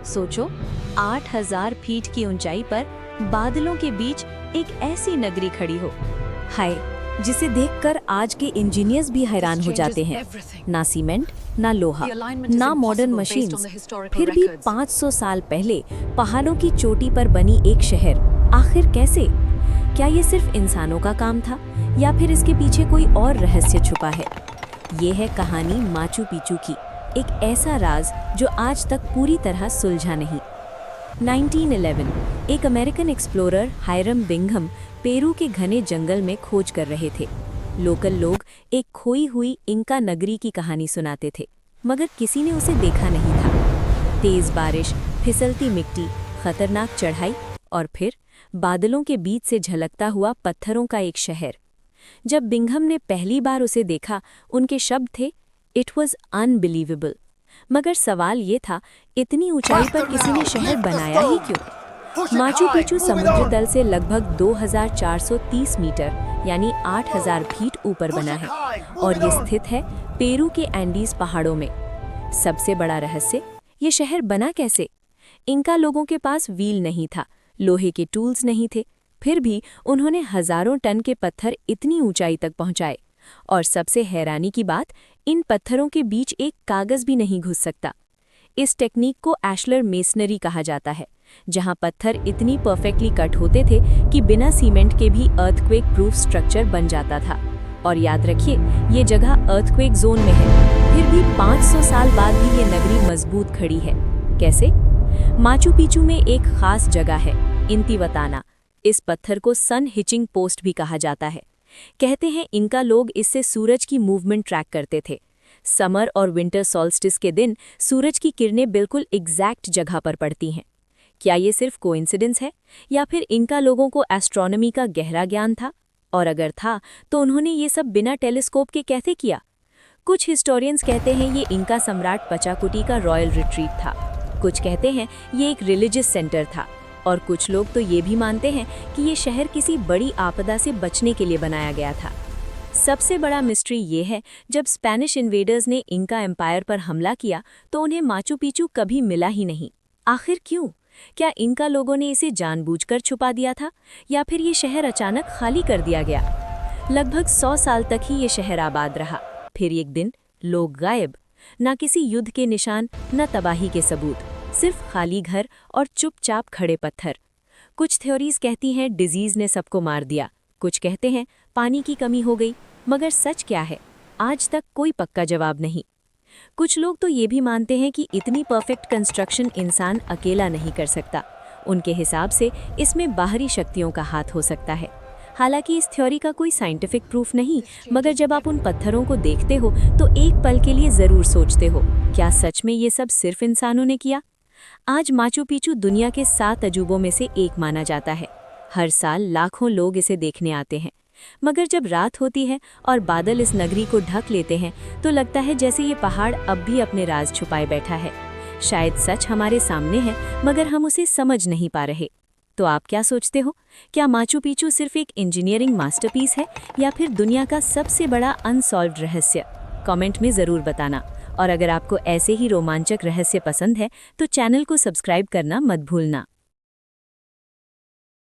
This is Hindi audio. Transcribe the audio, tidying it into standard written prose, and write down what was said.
सोचो, 8000 फीट की ऊंचाई पर बादलों के बीच एक ऐसी नगरी खड़ी हो। हाय, जिसे देखकर आज के इंजीनियर्स भी हैरान हो जाते हैं। ना सीमेंट, ना लोहा, ना मॉडर्न मशीन्स, फिर भी 500 साल पहले पहाड़ों की चोटी पर बनी एक शहर। आखिर कैसे? क्या ये सिर्फ इंसानों का काम था या फिर इसके पीछे कोई और रहस्य छुपा है? ये है कहानी माचू पिचू की, एक ऐसा राज जो आज तक पूरी तरह सुलझा नहीं। 1911 एक American explorer Hiram Bingham Peru के घने जंगल में खोज कर रहे थे। लोकल लोग एक खोई हुई इंका नगरी की कहानी सुनाते थे, मगर किसी ने उसे देखा नहीं था। तेज बारिश, फिसलती मिट्टी, खतरनाक चढ़ाई और फिर बादलों के बीच से झलकता हुआ पत्थरों का एक शहर। जब बिंघम ने पहली बार उसे देखा, उनके शब्द थे, इट वॉज अनबिलीवेबल। मगर सवाल ये था, इतनी ऊंचाई पर किसी ने शहर बनाया ही क्यों? माचू पिचू समुद्र तल से लगभग 2430 मीटर यानी 8000 फीट ऊपर बना है और ये स्थित है पेरू के एंडीज पहाड़ों में। सबसे बड़ा रहस्य, ये शहर बना कैसे? इंका लोगों के पास व्हील नहीं था, लोहे के टूल्स नहीं थे, फिर भी उन्होंने हजारों टन के पत्थर इतनी ऊंचाई तक पहुंचाए। और सबसे हैरानी की बात, इन पत्थरों के बीच एक कागज भी नहीं घुस सकता। इस टेक्निक को एशलर मेसनरी कहा जाता है, जहां पत्थर इतनी परफेक्टली कट होते थे कि बिना सीमेंट के भी अर्थक्वेक प्रूफ स्ट्रक्चर बन जाता था। और याद रखिए, ये जगह अर्थक्वेक जोन में है, फिर भी 500 साल बाद भी ये नगरी मजबूत खड़ी है। कैसे? माचू पिचू में एक खास जगह है, इंतिवताना। इस पत्थर को सन हिचिंग पोस्ट भी कहा जाता है। कहते हैं इनका लोग इससे सूरज की मूवमेंट ट्रैक करते थे। समर और विंटर सॉल्स्टिस के दिन सूरज की किरणें बिल्कुल एग्जैक्ट जगह पर पड़ती हैं। क्या ये सिर्फ कोइंसिडेंस है या फिर इनका लोगों को एस्ट्रोनॉमी का गहरा ज्ञान था? और अगर था, तो उन्होंने ये सब बिना टेलीस्कोप के कैसे किया? कुछ हिस्टोरियंस कहते हैं ये इनका सम्राट पचाकुटी का रॉयल रिट्रीट था। कुछ कहते हैं ये एक रिलीजियस सेंटर था और कुछ लोग तो ये भी मानते हैं कि ये शहर किसी बड़ी आपदा से बचने के लिए बनाया गया था। सबसे बड़ा मिस्ट्री ये है, जब स्पेनिश इन्वेडर्स ने इंका एम्पायर पर हमला किया तो उन्हें माचू पिचू कभी मिला ही नहीं। आखिर क्यों? क्या इंका लोगों ने इसे जानबूझकर छुपा दिया था या फिर ये शहर अचानक खाली कर दिया गया? लगभग 100 साल तक ही ये शहर आबाद रहा, फिर एक दिन लोग गायब। ना किसी युद्ध के निशान, न तबाही के सबूत, सिर्फ खाली घर और चुपचाप खड़े पत्थर। कुछ थ्योरीज कहती हैं डिजीज ने सबको मार दिया, कुछ कहते हैं पानी की कमी हो गई, मगर सच क्या है, आज तक कोई पक्का जवाब नहीं। कुछ लोग तो ये भी मानते हैं कि इतनी परफेक्ट कंस्ट्रक्शन इंसान अकेला नहीं कर सकता। उनके हिसाब से इसमें बाहरी शक्तियों का हाथ हो सकता है। हालांकि इस थ्योरी का कोई साइंटिफिक प्रूफ नहीं, मगर जब आप उन पत्थरों को देखते हो तो एक पल के लिए जरूर सोचते हो, क्या सच में ये सब सिर्फ इंसानों ने किया? आज माचू पिचू दुनिया के 7 अजूबों में से एक माना जाता है। हर साल लाखों लोग इसे देखने आते हैं, मगर जब रात होती है और बादल इस नगरी को ढक लेते हैं तो लगता है जैसे ये पहाड़ अब भी अपने राज छुपाए बैठा है। शायद सच हमारे सामने है, मगर हम उसे समझ नहीं पा रहे। तो आप क्या सोचते हो? क्या माचू पिचू सिर्फ एक इंजीनियरिंग मास्टरपीस है या फिर दुनिया का सबसे बड़ा अनसॉल्व्ड रहस्य? कमेंट में ज़रूर बताना। और अगर आपको ऐसे ही रोमांचक रहस्य पसंद है तो चैनल को सब्सक्राइब करना मत भूलना।